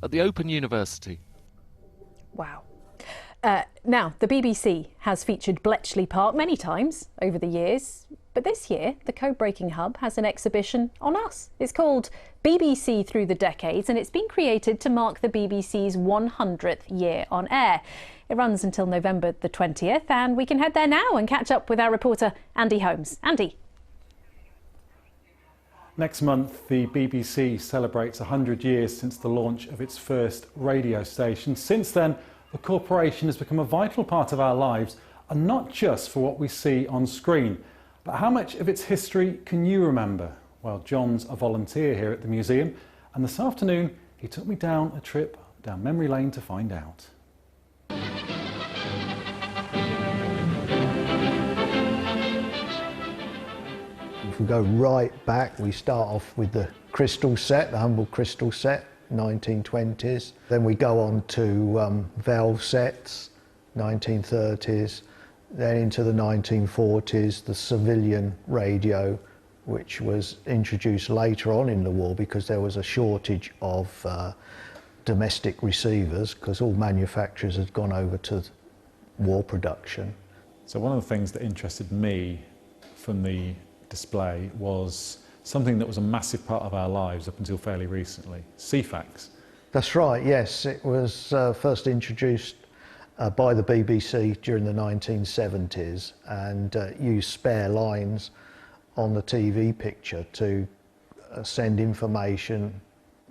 at the Open University. Wow. Now, the BBC has featured Bletchley Park many times over the years, but this year the Code-Breaking Hub has an exhibition on us. It's called BBC Through the Decades, and it's been created to mark the BBC's 100th year on air. It runs until November the 20th, and we can head there now and catch up with our reporter Andy Holmes. Andy. Next month, the BBC celebrates 100 years since the launch of its first radio station. Since then, the corporation has become a vital part of our lives, and not just for what we see on screen. But how much of its history can you remember? Well, John's a volunteer here at the museum, and this afternoon he took me down a trip down memory lane to find out. If we go right back, we start off with the crystal set, the humble crystal set, 1920s. Then we go on to valve sets, 1930s. Then into the 1940s, the civilian radio, which was introduced later on in the war because there was a shortage of domestic receivers because all manufacturers had gone over to war production. So one of the things that interested me from the display was something that was a massive part of our lives up until fairly recently, CFAX. That's right, yes. It was first introduced by the BBC during the 1970s and used spare lines on the TV picture to send information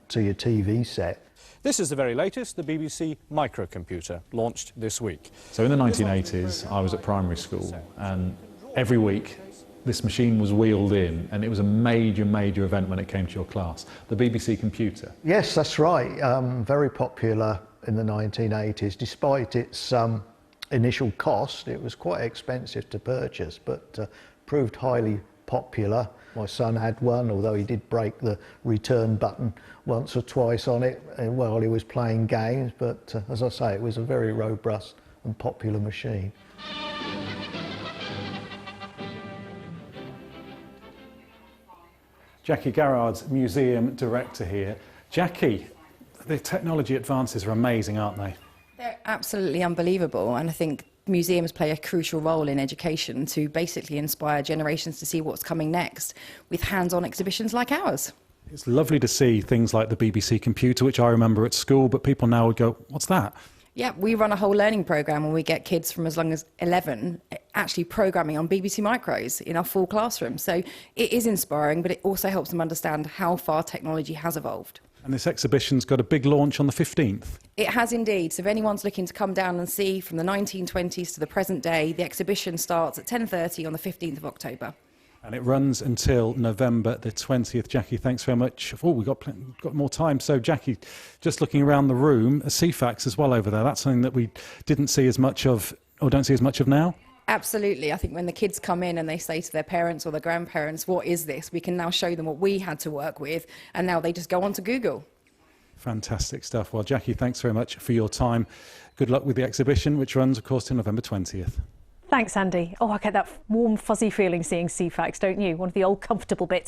to your TV set. This is the very latest, the BBC microcomputer, launched this week. So in the 1980s, I was at primary school, and every week this machine was wheeled in, and it was a major, major event when it came to your class. The BBC computer. Yes, that's right. Very popular in the 1980s. Despite its initial cost, it was quite expensive to purchase, but proved highly popular. My son had one, although he did break the return button once or twice on it while he was playing games, but as I say, it was a very robust and popular machine. Jackie Garrod's museum director here. Jackie, the technology advances are amazing, aren't they? They're absolutely unbelievable, and I think museums play a crucial role in education to basically inspire generations to see what's coming next with hands-on exhibitions like ours. It's lovely to see things like the BBC computer, which I remember at school, but people now would go, what's that? Yeah, we run a whole learning programme where we get kids from as young as 11 actually programming on BBC Micros in our full classroom. So it is inspiring, but it also helps them understand how far technology has evolved. And this exhibition's got a big launch on the 15th. It has indeed. So if anyone's looking to come down and see from the 1920s to the present day, the exhibition starts at 10:30 on the 15th of October. And it runs until November the 20th. Jackie, thanks very much. Oh, we've got more time. So, Jackie, just looking around the room, a CFAX as well over there. That's something that we didn't see as much of, or don't see as much of now? Absolutely. I think when the kids come in and they say to their parents or their grandparents, what is this? We can now show them what we had to work with, and now they just go on to Google. Fantastic stuff. Well, Jackie, thanks very much for your time. Good luck with the exhibition, which runs, of course, till November 20th. Thanks, Andy. Oh, I get that warm, fuzzy feeling seeing CFAX, don't you? One of the old comfortable bits.